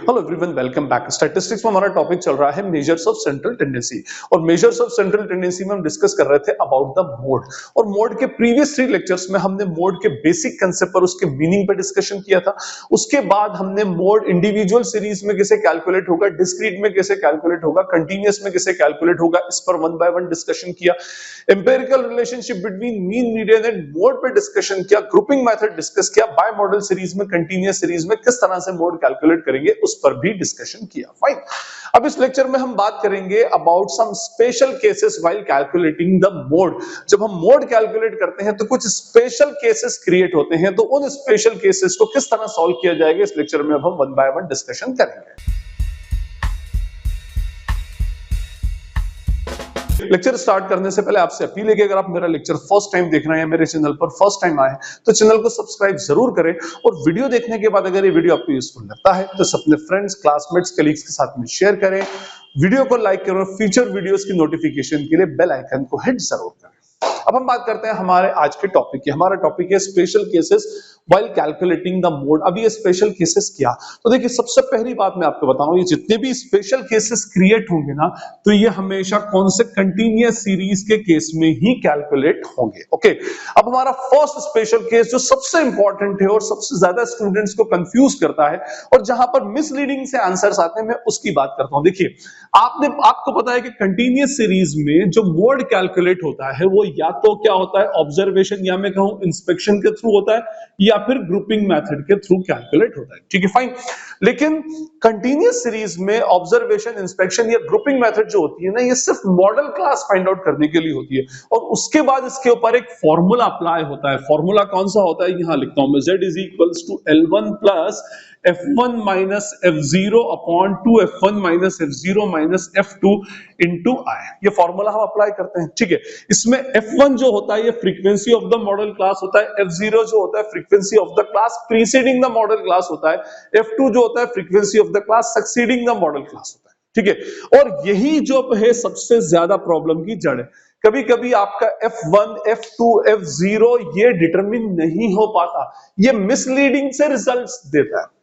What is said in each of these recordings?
Hello everyone, welcome back. Statistics में हमारा topic चल रहा है मेजर्स ऑफ सेंट्रल टेंडेंसी और मेजर्स ऑफ सेंट्रल टेंडेंसी में हम डिस्कस कर रहे थे अबाउट द मोड। और मोड के प्रीवियस 3 लेक्चर्स में हमने मोड के बेसिक कांसेप्ट और उसके मीनिंग पर डिस्कशन किया था। उसके बाद हमने मोड इंडिविजुअल सीरीज में कैसे कैलकुलेट होगा, डिस्क्रीट में कैसे कैलकुलेट होगा, कंटीन्यूअस में कैसे कैलकुलेट होगा, इस पर वन बाय वन डिस्कशन किया। Empirical relationship between mean, median and mode पे डिस्कशन किया। ग्रुपिंग मेथड डिस्कस किया। बाय मॉडल सीरीज में, कंटीन्यूअस सीरीज में किस तरह से मोड कैलकुलेट करेंगे उस पर भी डिस्कशन किया। फाइन। अब इस लेक्चर में हम बात करेंगे about some special cases while calculating the mode. जब हम मोड कैलकुलेट करते हैं तो कुछ स्पेशल केसेस क्रिएट होते हैं, तो उन स्पेशल केसेस को किस तरह सॉल्व किया जाएगा इस लेक्चर में अब हम वन बाय वन डिस्कशन करेंगे। लेक्चर स्टार्ट करने से पहले आपसे अपील है कि अगर आप मेरा लेक्चर फर्स्ट टाइम देख रहे हैं, मेरे चैनल पर फर्स्ट टाइम आए तो चैनल को सब्सक्राइब जरूर करें। और वीडियो देखने के बाद अगर ये वीडियो आपको यूजफुल लगता है तो अपने फ्रेंड्स, क्लासमेट्स, कलीग्स के साथ में शेयर करें, वीडियो को लाइक करें और फ्यूचर वीडियोस की नोटिफिकेशन के लिए बेल आइकन को हिट जरूर करें। अब हम बात करते हैं हमारे आज के टॉपिक की। हमारा टॉपिक है special cases while calculating the mode. अब ये स्पेशल केसेस क्या? तो देखिए, सबसे पहली बात मैं आपको बताऊं, ये जितने भी स्पेशल केसेस क्रिएट होंगे ना, तो ये हमेशा कौन से कंटीन्यूअस सीरीज के केस में ही कैलकुलेट होंगे। ओके, अब हमारा फर्स्ट स्पेशल केस जो सबसे इंपॉर्टेंट है और सबसे ज्यादा स्टूडेंट्स को कंफ्यूज करता है और जहां पर मिसलीडिंग से आंसर्स आते हैं, मैं उसकी बात करता हूं। देखिए, आपको पता है कि कंटीन्यूअस सीरीज में जो मोड कैलकुलेट होता है वो या तो क्या होता है, ऑब्जर्वेशन या मैं कहूं इंस्पेक्शन के थ्रू होता है, या फिर ग्रुपिंग मेथड के थ्रू कैलकुलेट होता है। ठीक है, फाइन। लेकिन कंटीन्यूअस सीरीज में ऑब्जर्वेशन, इंस्पेक्शन या ग्रुपिंग मेथड जो होती है ना, ये सिर्फ मॉडल क्लास फाइंड आउट करने के लिए होती है और उसके बाद इसके ऊपर एक फॉर्मूला अप्लाई होता है। फॉर्मूला कौन सा होता है, यहां लिखता हूं मैं, Z is equals to L1 plus F1 minus F0 upon 2 F1 minus F0 minus F2 into I। ये फॉर्मूला हम अप्लाई करते हैं। ठीक है, इसमें F1 जो होता है ये frequency of the model class होता है, F0 जो होता है frequency of the class preceding the model class होता है, F2 जो होता है frequency of the class succeeding the model class होता है। ठीक है, और यही जो है सबसे ज्यादा प्रॉब्लम की जड़ है। कभी कभी आपका F1, F2, F0 ये डिटरमिन नहीं हो पाता, ये मिसलीडिंग से रिजल्ट्स देता है।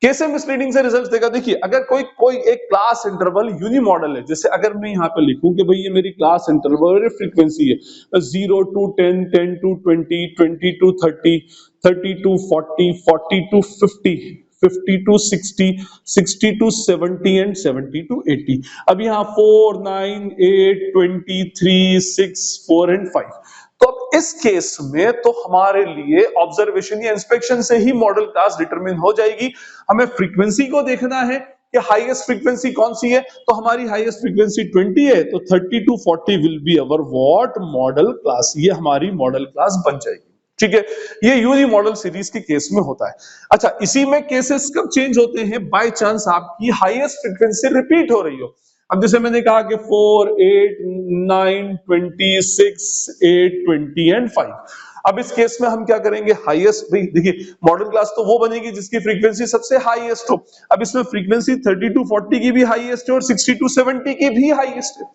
कैसे मिसलीडिंग से रिजल्ट देगा? देखिए, अगर कोई एक क्लास इंटरवल यूनी मॉडल है, जैसे अगर मैं यहां पे लिखूं कि भाई ये मेरी क्लास इंटरवल फ्रीक्वेंसी है 0 to 10, 10 to 20, 20 to 30, 30 to 40, 40 to 50, 50 to 60, 60 to 70 and 70 to 80। अब यहाँ 4, 9, 8, 20, 3, 6, 4 and 5। तो अब इस केस में तो हमारे लिए ऑब्जर्वेशन या इंस्पेक्शन से ही मॉडल क्लास डिटरमिन हो जाएगी। हमें फ्रीक्वेंसी को देखना है कि हाईएस्ट फ्रीक्वेंसी कौन सी है, तो हमारी हाईएस्ट फ्रीक्वेंसी 20 है, तो 30 to 40 will be our what, model class. ये हमारी मॉडल क्लास बन जाएगी। ठीक है, ये यूनी मॉडल सीरीज के केस में होता है। अच्छा, इसी में केसेस कब चेंज होते हैं? बाय चांस आपकी हाईएस्ट फ्रीक्वेंसी रिपीट हो रही हो। अब जैसे मैंने कहा कि 4, 8, 9, 26, 8, 20 एंड 5। अब इस केस में हम क्या करेंगे? हाईएस्ट, देखिए मॉडल क्लास तो वो बनेगी जिसकी फ्रीक्वेंसी सबसे हाईएस्ट हो। अब इसमें फ्रीक्वेंसी 30 to 40 की भी हाईएस्ट है और 60 to 70 की भी हाईएस्ट है।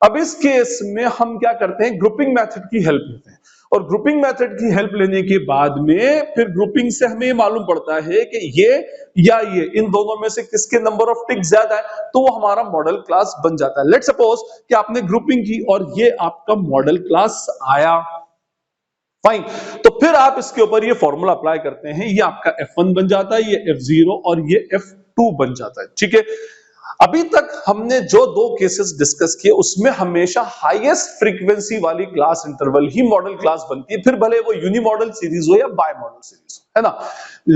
अब इस केस में हम क्या करते हैं? ग्रुपिंग मेथड की हेल्प लेते हैं और ग्रुपिंग मेथड की हेल्प लेने के बाद में फिर ग्रुपिंग से हमें मालूम पड़ता है कि ये या ये, इन दोनों में से किसके नंबर ऑफ टिक ज्यादा है, तो वो हमारा मॉडल क्लास बन जाता है। लेट्स सपोज कि आपने ग्रुपिंग की और ये आपका मॉडल क्लास आया। फाइन, तो फिर आप इसके ऊपर ये फॉर्मूला अप्लाई करते हैं, ये आपका F1 बन जाता है, ये F0 और ये F2 बन जाता है। ठीक है, अभी तक हमने जो दो केसेस डिस्कस किए उसमें हमेशा हाईएस्ट फ्रीक्वेंसी वाली क्लास इंटरवल ही मॉडल क्लास बनती है, फिर भले वो यूनी मॉडल सीरीज हो या बाय मॉडल सीरीज हो, है ना।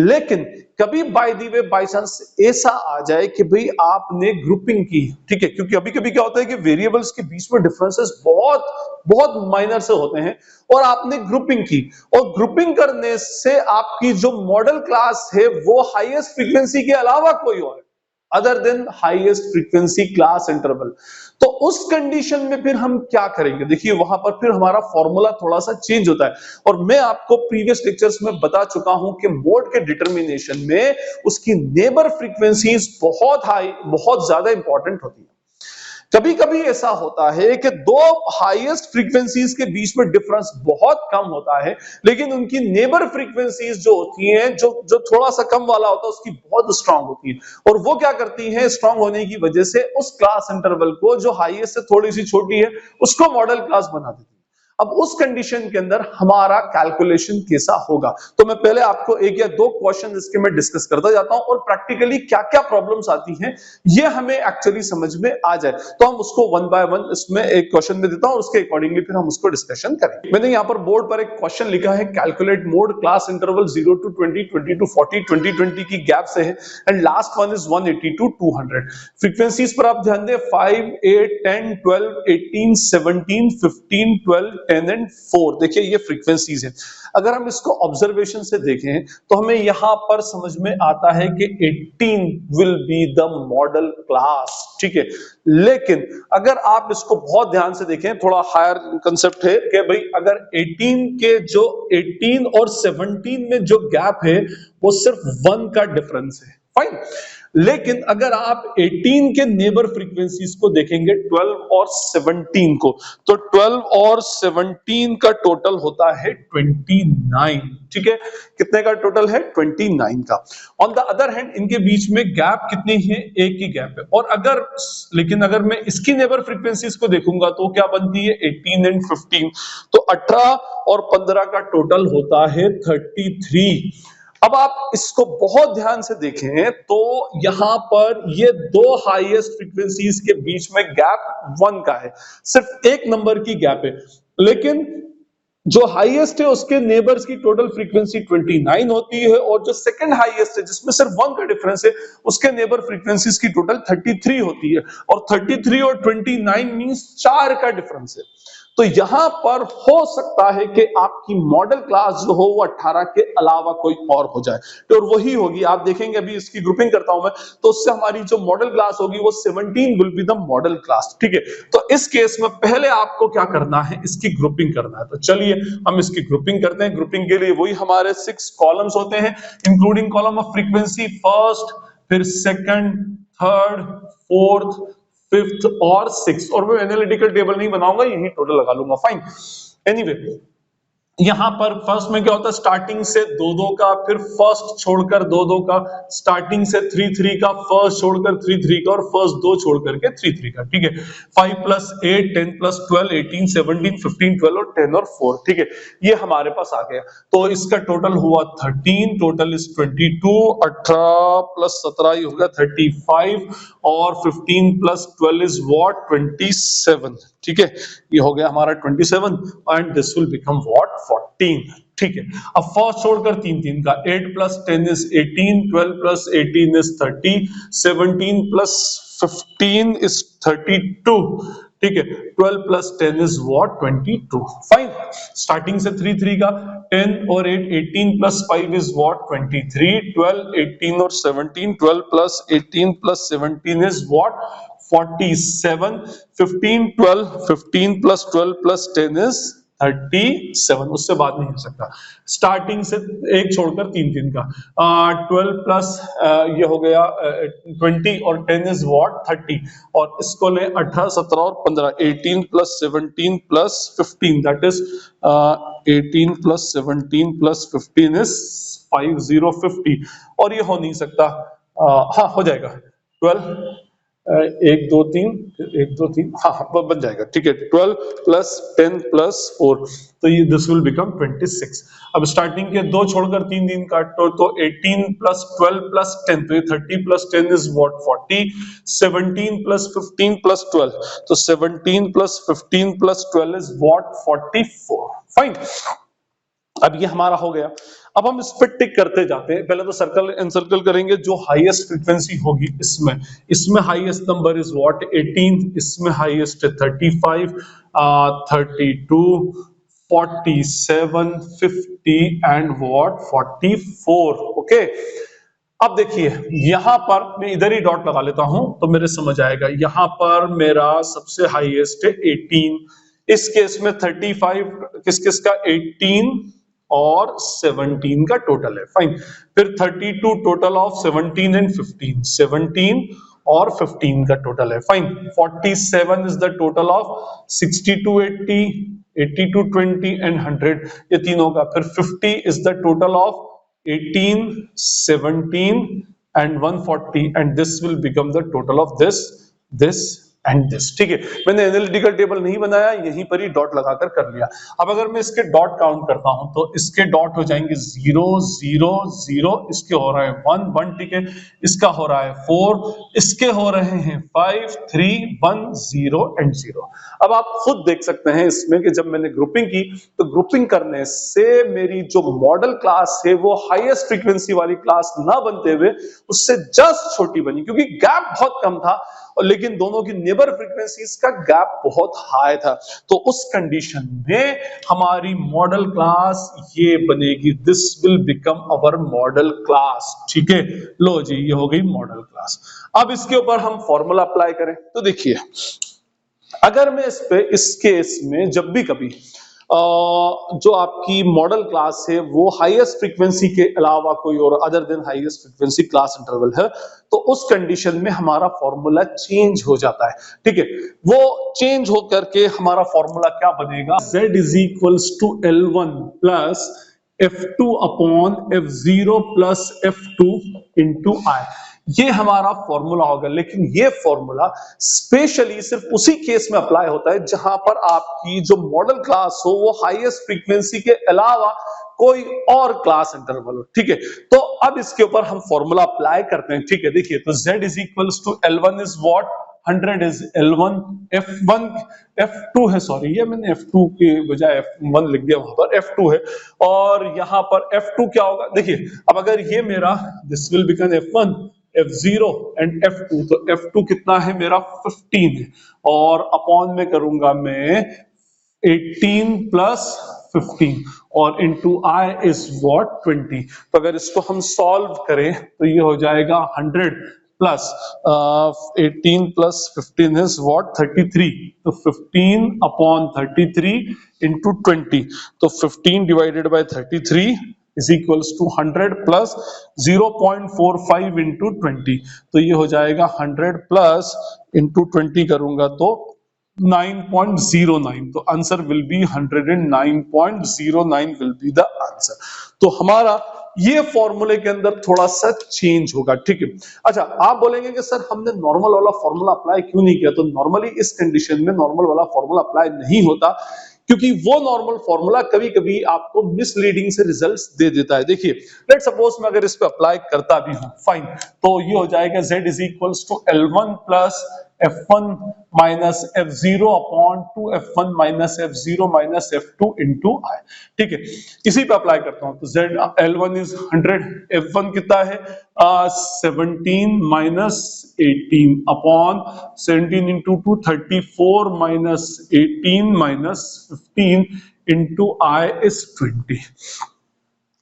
लेकिन कभी by the way by chance ऐसा आ जाए कि भाई आपने ग्रुपिंग की, ठीक है, क्योंकि अभी कभी क्या होता है कि वेरिएबल्स के बीच में डिफरेंसेस बहुत बहुत माइनर से होते हैं और आपने ग्रुपिंग की और ग्रुपिंग करने से आपकी जो मॉडल क्लास है वो हाईएस्ट फ्रीक्वेंसी के अलावा कोई और other than highest frequency class interval. तो उस कंडीशन में फिर हम क्या करेंगे? देखिए, वहां पर फिर हमारा फॉर्मूला थोड़ा सा चेंज होता है और मैं आपको प्रीवियस लेक्चर्स में बता चुका हूं कि मोड के डिटर्मिनेशन में उसकी नेबर फ्रीक्वेंसीज बहुत हाई, बहुत ज्यादा इंपॉर्टेंट होती है। कभी कभी ऐसा होता है कि दो हाईएस्ट फ्रीक्वेंसीज के बीच में डिफरेंस बहुत कम होता है, लेकिन उनकी नेबर फ्रीक्वेंसीज जो होती हैं, जो जो थोड़ा सा कम वाला होता है, उसकी बहुत स्ट्रांग होती है। और वो क्या करती हैं, स्ट्रांग होने की वजह से उस क्लास इंटरवल को जो हाईएस्ट से थोड़ी सी छोटी है उसको मॉडल क्लास बना देती है। अब उस कंडीशन के अंदर हमारा कैलकुलेशन कैसा होगा, तो मैं पहले आपको एक या दो क्वेश्चन इसके मैं डिस्कस करता जाता हूं और प्रैक्टिकली क्या क्या प्रॉब्लम्स आती हैं ये हमें एक्चुअली समझ में आ जाए, तो हम उसको वन बाय वन इसमें एक क्वेश्चन में देता हूं और उसके अकॉर्डिंगली फिर हम उसको डिस्कशन करेंगे। मैंने यहाँ पर बोर्ड पर एक क्वेश्चन लिखा है, calculate mode class interval 0 to 20, 20 to 40, 20 की गैप से है and last one is 180 to 200। Frequencies पर आप ध्यान दें, 5, 8, 10, 12, 18, 17, 15, 12, 10 एंड 4। देखिए ये फ्रीक्वेंसीज है। अगर हम इसको ऑब्जर्वेशन से देखें तो हमें यहां पर समझ में आता है कि 18 will be the model class, ठीक है। लेकिन अगर आप इसको बहुत ध्यान से देखें, थोड़ा हायर कंसेप्ट है कि भाई अगर 18 के जो 18 और 17 में जो गैप है वो सिर्फ 1 का डिफरेंस है, फाइन। लेकिन अगर आप 18 के नेबर फ्रीक्वेंसीज को देखेंगे 12 और 17 को, तो 12 और 17 का टोटल होता है 29, ठीक है। कितने का टोटल है? 29 का। ऑन द अदर हैंड इनके बीच में गैप कितनी है? एक की गैप है। और लेकिन अगर मैं इसकी नेबर फ्रीक्वेंसीज को देखूंगा तो क्या बनती है? 18 एंड 15, तो 18 और 15 का टोटल होता है 33। अब आप इसको बहुत ध्यान से देखें तो यहां पर ये दो हाईएस्ट फ्रीक्वेंसीज के बीच में गैप 1 का है, सिर्फ एक नंबर की गैप है। लेकिन जो हाईएस्ट है उसके नेबर्स की टोटल फ्रीक्वेंसी 29 होती है, और जो सेकंड हाईएस्ट है जिसमें सिर्फ 1 का डिफरेंस है उसके नेबर फ्रीक्वेंसीज की टोटल 33 होती है। और 33 और 29 मींस 4 का डिफरेंस है। तो यहां पर हो सकता है कि आपकी मॉडल क्लास जो हो वो 18 के अलावा कोई और हो जाए, तो वही होगी। आप देखेंगे, अभी इसकी ग्रुपिंग करता हूं मैं, तो उससे हमारी जो मॉडल क्लास होगी वो 17 will be the model class, ठीक है। तो इस केस में पहले आपको क्या करना है? इसकी ग्रुपिंग करना है। तो चलिए हम इसकी ग्रुपिंग करते हैं। ग्रुपिंग के लिए वही हमारे 6 कॉलम्स होते हैं, including column of frequency, first, फिर सेकंड, थर्ड, फोर्थ, फिफ्थ और सिक्स। और मैं एनालिटिकल टेबल नहीं बनाऊंगा, यही टोटल लगा लूंगा, फाइन। एनीवे यहां पर फर्स्ट में क्या होता है? स्टार्टिंग से 2-2 का, फिर फर्स्ट छोड़कर 2-2 का, स्टार्टिंग से 3-3 का, फर्स्ट छोड़कर 3-3 का, और फर्स्ट 2 छोड़कर के 3-3 का, ठीक है। 5 + 8, 10 + 12, 18, 17, 15, 12 और 10 और 4, ठीक है। ये हमारे पास आ गया। तो इसका टोटल हुआ 13, टोटल इज 22, 18 + 17 ये हो गया 35, और 15 + 12 इज व्हाट? 27, ठीक है। ये हो गया हमारा 27 and this will become what? 14, ठीक है। अब फर्स्ट छोड़कर 3-3 का, 8 + 10 इज 18, 12 + 18 इज 30, 17 + 15 इज 32, ठीक है। 12 + 10 इज व्हाट? 22, फाइन। स्टार्टिंग से 3-3 का, 10 और 8, 18 + 5 इज व्हाट? 23, 12, 18 और 17, 12 + 18 + 17 इज व्हाट? 47, 15, 12, 15 + 12 + 10 is 37, उससे बात नहीं हो सकता। स्टार्टिंग से एक छोड़कर 3-3 का, 12 प्लस ये हो गया 20 और 10 इज व्हाट? 30, और इसको ले 18, 17 और 15, 18 + 17 + 15 दैट इज 18 + 17 + 15 इज 50, 50, और ये हो नहीं सकता। हाँ हो जाएगा 12, 1 2 3, 1 2 3, हाँ बन जाएगा, ठीक है। 12 + 10 + 4, तो ये दिस विल बिकम 26। अब स्टार्टिंग के 2 छोड़कर 3 काटो तो 18 + 12 + 10, तो ये 30 + 10 इज व्हाट? 40, 17 + 15 + 12, तो 17 + 15 + 12 इज व्हाट? 44, फाइन। अब ये हमारा हो गया। अब हम इस पे टिक करते जाते हैं। पहले तो सर्कल एनसर्कल करेंगे जो हाईएस्ट फ्रीक्वेंसी होगी इसमें हाईएस्ट नंबर इज व्हाट? 18, इसमें हाईएस्ट है 35, 32, 47, 50 एंड व्हाट? 44, ओके। अब देखिए यहां पर मैं इधर ही डॉट लगा लेता हूं तो मेरे समझ आएगा। यहां पर मेरा सबसे हाईएस्ट है 18, इस केस में 35 किस किस का? 18 और 17 का टोटल है, फाइन। फिर 32 टोटल ऑफ 17 एंड 15, 17 और 15 का टोटल है। Fine, 47 is the total of 60 to 80, 80 to 20 and 100, ये तीनों का। फिर 50 is the total of 18, 17 and 140 and this will become the total of this and this. ठीक है, मैंने एनालिटिकल टेबल नहीं बनाया, यहीं पर ही डॉट लगाकर कर लिया। अब अगर मैं इसके डॉट काउंट करता हूं तो इसके डॉट हो जाएंगे 0 0 0, इसके हो रहा है 1 1, ठीक है, इसका हो रहा है 4, इसके हो रहे हैं 5 3 1 0 एंड 0। अब आप खुद देख सकते हैं इसमें कि जब मैंने ग्रुपिंग की तो ग्रुपिंग करने से मेरी जो मॉडल क्लास है वो हाईएस्ट फ्रीक्वेंसी वाली क्लास ना बनते हुए उससे जस्ट छोटी बनी, क्योंकि गैप बहुत कम था और लेकिन दोनों की नेबर फ्रीक्वेंसीज का गैप बहुत हाई था। तो उस कंडीशन में हमारी मॉडल क्लास ये बनेगी, this will become our model class. ठीक है, लो जी, ये हो गई मॉडल क्लास। अब इसके ऊपर हम फॉर्मूला अप्लाई करें तो देखिए, अगर मैं इस केस में जब भी कभी जो आपकी मॉडल क्लास है वो हाईएस्ट फ्रीक्वेंसी के अलावा कोई और other than highest frequency class interval है, तो उस कंडीशन में हमारा फॉर्मूला चेंज हो जाता है। ठीक है, वो चेंज हो करके हमारा फॉर्मूला क्या बनेगा, z is equals to L1 plus F2 upon F0 plus F2 into I। ये हमारा फॉर्मूला होगा। लेकिन ये फॉर्मूला स्पेशली सिर्फ उसी केस में अप्लाई होता है जहां पर आपकी जो मॉडल क्लास हो वो हाईएस्ट फ्रीक्वेंसी के अलावा कोई और क्लास इंटरवल हो। ठीक है, तो अब इसके ऊपर हम फॉर्मूला अप्लाई करते हैं। ठीक है, देखिए, तो z is equals to L1 is what, 100 is L1, F1 F2 है, सॉरी ये मैंने F2 के बजाय F1 लिख दिया, वहां पर F2 है, और यहां पर F2 क्या होगा, देखिए, अब अगर ये मेरा this will become F1 F0 and F2, तो F2 कितना है मेरा 15 है, और अपॉन में करूंगा मैं 18 प्लस 15 और इनटू I इज व्हाट 20। तो अगर इसको हम सॉल्व करें तो ये हो जाएगा 100 प्लस 18 प्लस 15 इज व्हाट 33, तो 15 अपॉन 33 इंटू 20, तो 15 divided by 33 is equals to 100 plus 0.45 into 20, तो ये हो जाएगा 100 plus into 20 करूंगा तो 9.09, तो answer will be 109.09 will be the answer. तो हमारा ये फॉर्मूले के अंदर थोड़ा सा चेंज होगा। ठीक है, अच्छा, आप बोलेंगे कि सर हमने नॉर्मल वाला फॉर्मूला अप्लाई क्यों नहीं किया, तो नॉर्मली इस कंडीशन में नॉर्मल वाला फॉर्मूला अप्लाई नहीं होता, क्योंकि वो नॉर्मल फॉर्मूला कभी कभी आपको मिसलीडिंग से रिजल्ट्स दे देता है। देखिए, लेट सपोज मैं अगर इस पे अप्लाई करता भी हूं, फाइन, तो ये हो जाएगा z is equals to L1 plus F1 minus F0 upon 2 F1 minus F0 minus F2 into I। ठीक है, इसी पे अप्लाई करता हूं तो z L1 इज 100, F1 कितना है 17 minus 18 upon 17 into 2 34 minus 18 minus 15 into I is 20।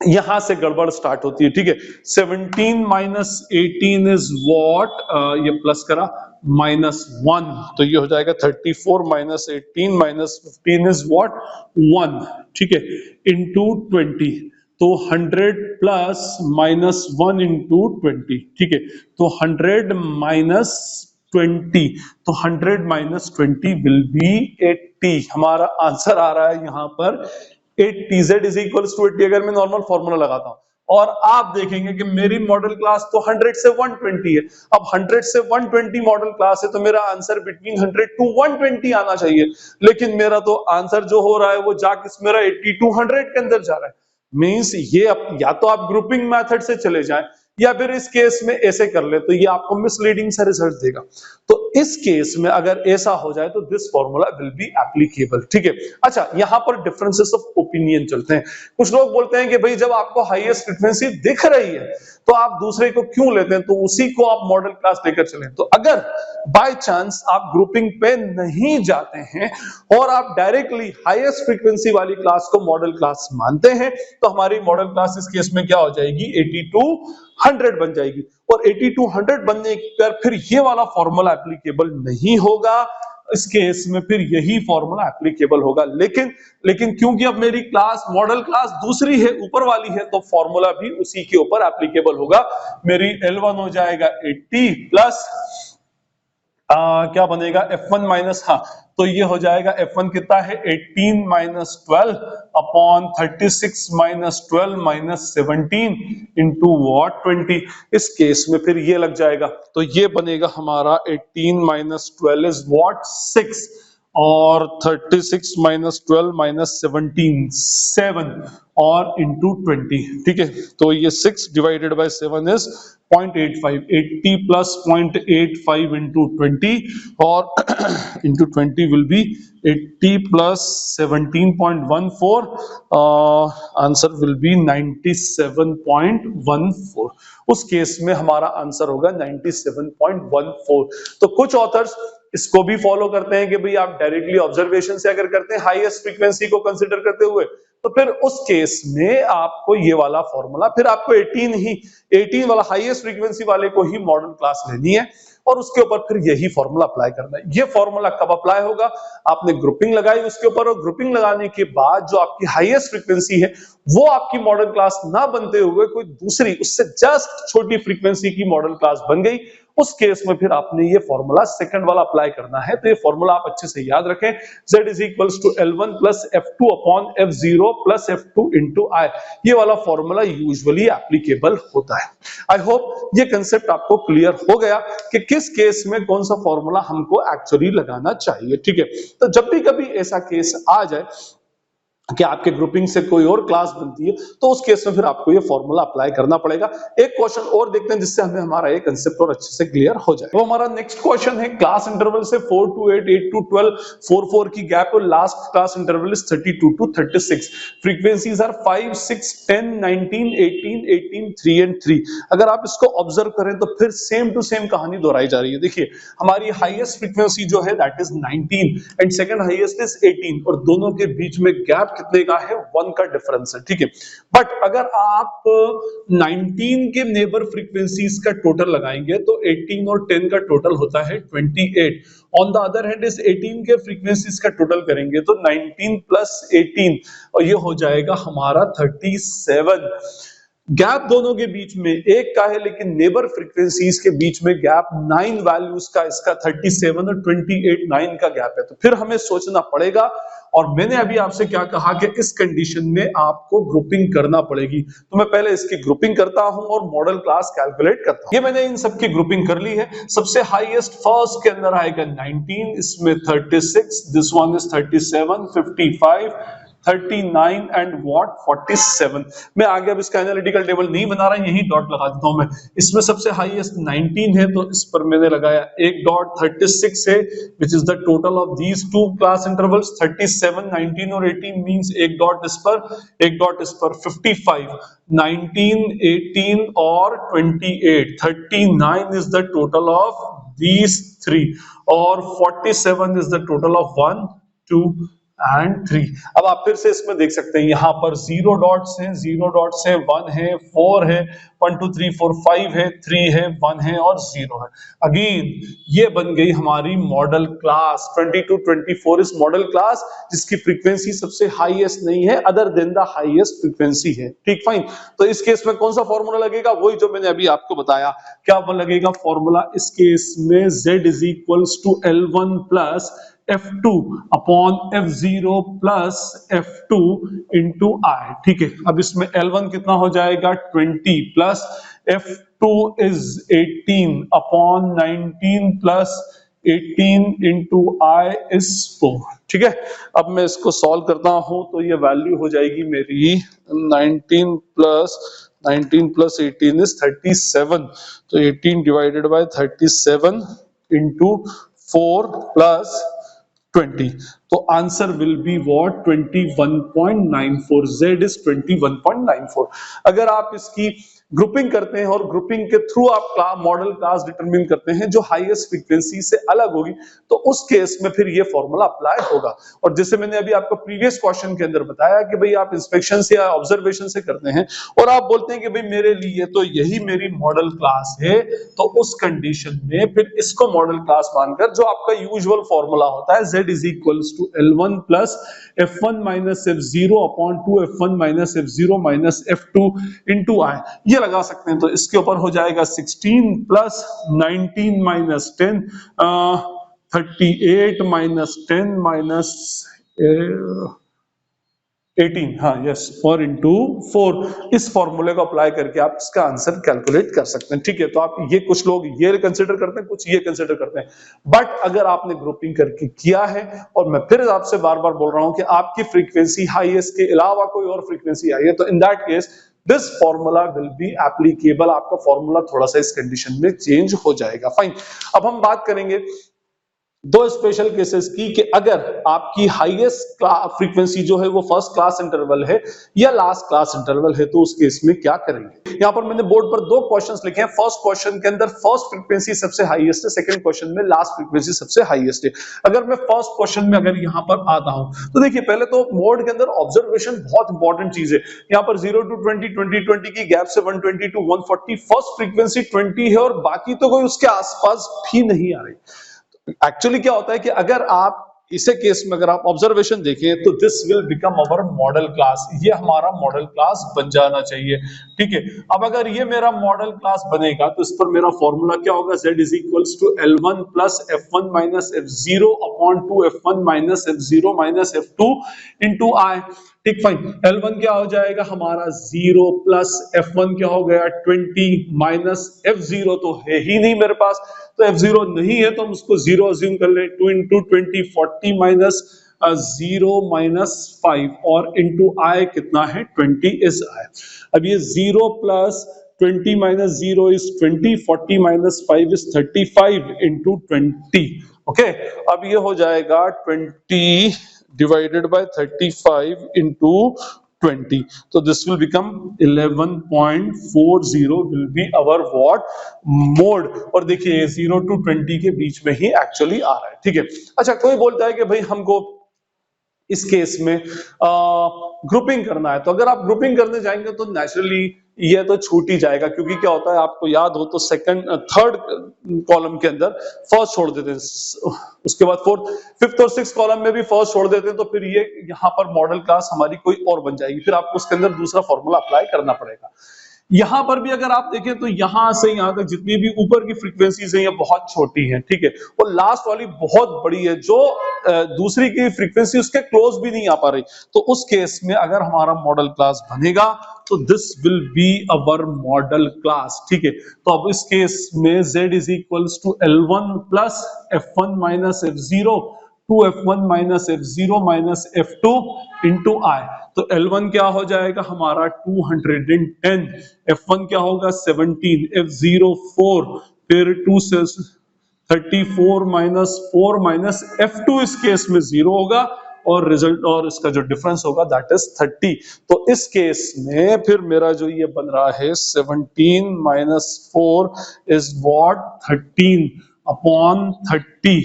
यहां से गड़बड़ स्टार्ट होती है। ठीक है, 17 माइनस 18 इज व्हाट, ये प्लस करा -1, तो ये हो जाएगा 34 माइनस 18 माइनस 15 इज व्हाट 1। ठीक है, इंटू 20, तो 100 प्लस -1 इंटू 20। ठीक है, तो 100 माइनस 20, तो 100 माइनस 20 विल बी 80। हमारा आंसर आ रहा है यहाँ पर 80, z इज इक्वल टू 80 अगर मैं नॉर्मल फॉर्मूला लगाता हूं। और आप देखेंगे कि मेरी मॉडल क्लास तो 100 से 120 है। अब 100 से 120 मॉडल क्लास है तो मेरा आंसर बिटवीन 100 टू 120 आना चाहिए, लेकिन मेरा तो आंसर जो हो रहा है वो जाके मेरा 80 टू 100 के अंदर जा रहा है। मींस ये या तो आप ग्रुपिंग मेथड से चले जाएं या फिर इस केस में ऐसे कर ले, तो ये आपको मिसलीडिंग सा रिजल्ट देगा। तो इस केस में अगर ऐसा हो जाए तो this formula will be applicable. ठीक है, अच्छा, यहां पर डिफरेंसेस ऑफ ओपिनियन चलते हैं। कुछ लोग बोलते हैं कि भाई जब आपको हाईएस्ट फ्रीक्वेंसी दिख रही है तो आप दूसरे को क्यों लेते हैं, तो उसी को आप मॉडल क्लास लेकर चलें। तो अगर बाय चांस आप ग्रुपिंग पे नहीं जाते हैं और आप डायरेक्टली हाईएस्ट फ्रीक्वेंसी वाली क्लास को मॉडल क्लास मानते हैं, तो हमारी मॉडल क्लास इस केस में क्या हो जाएगी 80 टू 100 बन जाएगी। और 80 टू 100 बनने पर फिर ये वाला फॉर्मूला एप्लीकेबल नहीं होगा, इस केस में फिर यही फॉर्मूला एप्लीकेबल होगा। लेकिन क्योंकि अब मेरी क्लास मॉडल क्लास दूसरी है, ऊपर वाली है, तो फॉर्मूला भी उसी के ऊपर एप्लीकेबल होगा। मेरी L1 हो जाएगा 80 प्लस क्या बनेगा F1 माइनस, हाँ तो ये हो जाएगा F1 कितना है 18 minus 12 upon 36 minus 12 minus 17 into what 20। इस केस में फिर ये लग जाएगा, तो ये बनेगा हमारा 18 माइनस 12 इज वॉट 6 और 36 माइनस 12 माइनस 17 7 और इंटू 20। ठीक है, तो ये 6 divided by 7 is 0.85, 80 plus 0.85 into 20 और into 20 will be 80 plus 17.14, answer will be 97.14। उस केस में हमारा आंसर होगा 97.14। तो कुछ ऑथर्स इसको भी फॉलो करते हैं कि भाई आप डायरेक्टली ऑब्जर्वेशन से अगर करते हैं हाईएस्ट फ्रीक्वेंसी को कंसीडर करते हुए, तो फिर उस केस में आपको ये वाला फॉर्मूला, फिर आपको 18 वाला हाईएस्ट फ्रीक्वेंसी वाले को ही मॉडल क्लास लेनी है और उसके ऊपर फिर यही फॉर्मूला अप्लाई करना है। ये फॉर्मूला कब अप्लाई होगा, आपने ग्रुपिंग लगाई उसके ऊपर, और ग्रुपिंग लगाने के बाद जो आपकी हाईएस्ट फ्रीक्वेंसी है वो आपकी मॉडल क्लास ना बनते हुए कोई दूसरी उससे जस्ट छोटी फ्रीक्वेंसी की मॉडल क्लास बन गई, उस केस में फिर आपने ये फॉर्मूला सेकंड वाला अप्लाई करना है। तो ये फॉर्मूला आप अच्छे से याद रखें, z is equals to L1 plus F2 upon F0 plus F2 into I। ये वाला फॉर्मूला यूजुअली एप्लीकेबल होता है। आई होप ये कंसेप्ट आपको क्लियर हो गया कि किस केस में कौन सा फॉर्मूला हमको एक्चुअली लगाना चाहिए। ठीक है, तो जब भी कभी ऐसा केस आ जाए कि आपके ग्रुपिंग से कोई और क्लास बनती है, तो उस केस में फिर आपको ये फॉर्मूला अप्लाई करना पड़ेगा। एक क्वेश्चन और देखते हैं जिससे हमें हमारा ये कंसेप्ट और अच्छे से क्लियर हो जाए। तो हमारा नेक्स्ट क्वेश्चन है, क्लास इंटरवल से 4 to 8, 8 to 12, 4 4 की गैप और last class interval is 32 to 36। Frequencies are 5 6 10 19 18 18 3 and 3। अगर आप इसको ऑब्जर्व करें तो फिर सेम टू सेम कहानी दोहराई जा रही है। देखिए हमारी हाईएस्ट फ्रीक्वेंसी जो है that is 19 and second highest is 18 और दोनों के बीच में गैप कितने का है, 1 का डिफरेंस है। ठीक है, बट अगर आप 19 के नेबर फ्रीक्वेंसीज का टोटल लगाएंगे तो 18 और 10 का टोटल होता है 28। ऑन द अदर हैंड इस 18 के फ्रीक्वेंसीज का टोटल करेंगे तो 19 प्लस 18 और ये हो जाएगा हमारा 37। गैप दोनों के बीच में एक का है, लेकिन नेबर फ्रीक्वेंसीज के बीच में गैप 9 वैल्यूज का, इसका 37 और 28 9 का गैप है। तो फिर हमें सोचना पड़ेगा, और मैंने अभी आपसे क्या कहा कि इस कंडीशन में आपको ग्रुपिंग करना पड़ेगी। तो मैं पहले इसकी ग्रुपिंग करता हूं और मॉडल क्लास कैलकुलेट करता हूं। ये मैंने इन सब की ग्रुपिंग कर ली है। सबसे हाईएस्ट फर्स्ट के अंदर आएगा 19, इसमें 36, this one is 37, 55, 39 and what 47। मैं आगे अब इसका एनालिटिकल टेबल नहीं बना रहा, यही डॉट लगा देता हूं मैं। इसमें सबसे हाईएस्ट 19 है तो इस पर मैंने लगाया एक डॉट। 36 है which is the total of these two class intervals. 37 19 और 18 मींस एक डॉट इस पर, एक डॉट इस पर। 55 19 18 और 28, 39 is the total of these three और 47 is the total of 1 2 and 3। अब आप फिर से इसमें देख सकते हैं, यहां पर 0 डॉट्स हैं, 0 डॉट्स है, 1 है, 4 है, 1 2 3 4 5 है, 3 है, 1 है और 0 है। अगेन ये बन गई हमारी मॉडल क्लास। 22 24 इस मॉडल क्लास जिसकी फ्रीक्वेंसी सबसे हाईएस्ट नहीं है other than the highest frequency है। ठीक, फाइन। तो इस केस में कौन सा फॉर्मूला लगेगा, वही जो मैंने अभी आपको बताया। क्या लगेगा फॉर्मूला इस केस में, z is equals to L1 plus F2 upon F0 plus F2 into I। ठीक है, अब इसमें L1 कितना हो जाएगा 20 plus F2 is 18 upon 19 plus 18 into I is 4। ठीक है, अब मैं इसको सॉल्व करता हूं तो ये वैल्यू हो जाएगी मेरी 19 प्लस 18 इज 37। तो 18 डिवाइडेड बाय 37 इंटू 4 प्लस 20, तो answer will be what 21.94। z is 21.94। अगर आप इसकी ग्रुपिंग करते हैं और ग्रुपिंग के थ्रू आप मॉडल क्लास डिटरमिन करते हैं जो हाईएस्ट फ्रीक्वेंसी से अलग होगी, तो उस केस में फिर ये फॉर्मूला अप्लाई होगा। और जैसे मैंने अभी आपको प्रीवियस क्वेश्चन के अंदर बताया कि भाई आप इंस्पेक्शन से या ऑब्जर्वेशन से करते हैं और आप बोलते हैं कि भाई मेरे लिए तो यही मेरी मॉडल क्लास है, तो उस कंडीशन में फिर इसको मॉडल क्लास मानकर जो आपका यूजुअल फॉर्मूला होता है z is equals to L1 plus F1 minus F0 upon 2 F1 minus F0 minus F2 into I, ये लगा सकते हैं। तो इसके ऊपर हो जाएगा 16 प्लस 19 माइनस 10, 38 माइनस 10 माइनस 18, हाँ यस, और इंटू 4। इस फॉर्मूले को अप्लाई करके आप इसका आंसर कैलकुलेट कर सकते हैं। ठीक है, तो आप ये, कुछ लोग ये कंसिडर करते हैं, कुछ ये कंसिडर करते हैं, बट अगर आपने ग्रुपिंग करके किया है, और मैं फिर आपसे बार बार बोल रहा हूं कि आपकी फ्रीक्वेंसी हाईएस्ट के अलावा कोई और फ्रीक्वेंसी आई है, तो in that case this formula will be applicable. आपका फॉर्मूला थोड़ा सा इस कंडीशन में चेंज हो जाएगा। फाइन, अब हम बात करेंगे दो स्पेशल केसेस की, कि अगर आपकी हाईएस्ट फ्रीक्वेंसी जो है वो फर्स्ट क्लास इंटरवल है या लास्ट क्लास इंटरवल है, तो उस केस में क्या करेंगे। यहां पर मैंने बोर्ड पर दो क्वेश्चंस लिखे हैं। फर्स्ट क्वेश्चन के अंदर फर्स्ट फ्रीक्वेंसी सबसे हाईएस्ट है, सेकंड क्वेश्चन में लास्ट फ्रीक्वेंसी सबसे हाईएस्ट है। अगर मैं फर्स्ट क्वेश्चन में अगर यहां पर आता हूं, तो देखिए पहले तो मोड के अंदर ऑब्जर्वेशन बहुत इंपॉर्टेंट चीज है। यहां पर 0 to 20 की गैप से 120 to 140 फर्स्ट फ्रीक्वेंसी 20 है, और बाकी तो कोई उसके आसपास भी नहीं आ रही। एक्चुअली क्या होता है कि अगर आप इसे केस में अगर आप ऑब्जर्वेशन देखें, तो this will become our model class. ये हमारा मॉडल क्लास बन जाना चाहिए। ठीक है, अब अगर ये मेरा मॉडल क्लास बनेगा, तो इस पर मेरा फॉर्मूला क्या होगा, z is equals to L1 plus F1 minus F0 upon 2 F1 minus F0 minus F2 into I। ठीक, फाइन। L1 क्या हो जाएगा हमारा 0 प्लस F1 क्या हो गया 20 माइनस F0 तो है ही नहीं मेरे पास, तो F0 नहीं है तो हम उसको 0 अज्यूम कर ले। 2 इंटू 20 40 माइनस 0 माइनस 5 और इंटू I कितना है 20 इज I। अब ये 0 plus 20 minus 0 is 20, 40 minus 5 is 35 into 20। Okay, अब ये हो जाएगा 20 divided by 35 into 20, so this will become 11.40 will be our what mode। और देखिए 0 to 20 के बीच में ही एक्चुअली आ रहा है। ठीक है, अच्छा कोई बोलता है कि भाई हमको इस केस में ग्रुपिंग करना है, तो अगर आप ग्रुपिंग करने जाएंगे तो नेचुरली ये तो छूट ही जाएगा, क्योंकि क्या होता है आपको याद हो तो सेकंड थर्ड कॉलम के अंदर फर्स्ट छोड़ देते हैं, उसके बाद फोर्थ फिफ्थ और सिक्स कॉलम में भी फर्स्ट छोड़ देते हैं, तो फिर ये यहाँ पर मॉडल क्लास हमारी कोई और बन जाएगी, फिर आपको उसके अंदर दूसरा फॉर्मूला अप्लाई करना पड़ेगा। यहां पर भी अगर आप देखें तो यहां से यहां तक जितनी भी ऊपर की फ्रीक्वेंसीज हैं ये बहुत छोटी हैं। ठीक है, और लास्ट वाली बहुत बड़ी है, जो दूसरी की फ्रीक्वेंसी उसके क्लोज भी नहीं आ पा रही। तो उस केस में अगर हमारा मॉडल क्लास बनेगा तो this will be our model class. ठीक है, तो अब इस केस में z is equals to L1 plus F1 minus F0 2F1 minus F0 minus F2 into I। तो L1 क्या हो जाएगा हमारा 210, F1 क्या होगा 17, F0 4, फिर 2 से 34 माइनस 4 माइनस F2 इस केस में 0 होगा, और रिजल्ट और इसका जो डिफरेंस होगा दैट इज 30। तो इस केस में फिर मेरा जो ये बन रहा है 17 minus 4 is what 13 upon 30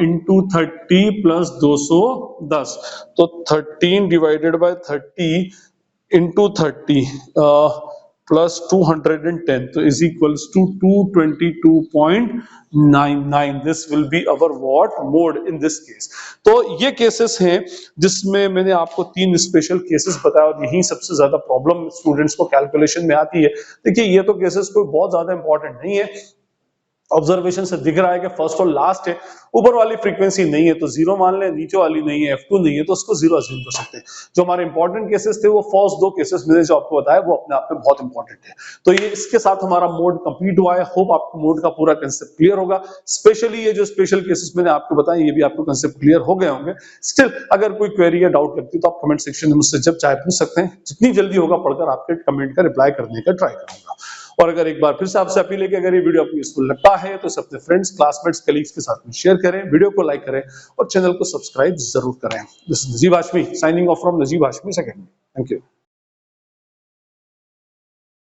into 30 plus 210, तो 13 डिवाइडेड बाय 30 इंटू 30 प्लस 210, तो is equals to 222.99। This will be our what mode in this case. तो ये केसेस हैं जिसमें मैंने आपको 3 स्पेशल केसेस बताया, और यही सबसे ज्यादा प्रॉब्लम स्टूडेंट्स को कैलकुलेशन में आती है। देखिए ये तो केसेस कोई बहुत ज्यादा इंपॉर्टेंट नहीं है, ऑब्जर्वेशन से दिख रहा है कि फर्स्ट और लास्ट है, ऊपर वाली फ्रीक्वेंसी नहीं है तो 0 मान लें, नीचे वाली नहीं है F2 नहीं है तो उसको 0 अज्यूम कर सकते हैं। जो हमारे इंपॉर्टेंट केसेस थे वो फर्स्ट 2 केसेस मैंने जो आपको बताया वो अपने आप में बहुत इंपॉर्टेंट है। तो ये इसके साथ हमारा मोड कंप्लीट हुआ है। होप आपको मोड का पूरा कंसेप्ट क्लियर होगा। स्पेशली ये जो स्पेशल केसेस मैंने आपको बताए ये भी आपको कंसेप्ट क्लियर हो गए होंगे। स्टिल अगर कोई क्वेरी या डाउट लगती है तो आप कमेंट सेक्शन में मुझसे जब चाहे पूछ सकते हैं। जितनी जल्दी होगा पढ़कर आपके कमेंट का रिप्लाई करने का ट्राई करूंगा। और अगर एक बार फिर से आपसे अपील है कि अगर ये वीडियो आपको यूजफुल लगता है तो अपने फ्रेंड्स, क्लासमेट्स, कलीग्स के साथ में शेयर करें, वीडियो को लाइक करें और चैनल को सब्सक्राइब जरूर करें। This is Najeeb Hashmi signing off from Najeeb Hashmi Academy. Thank you.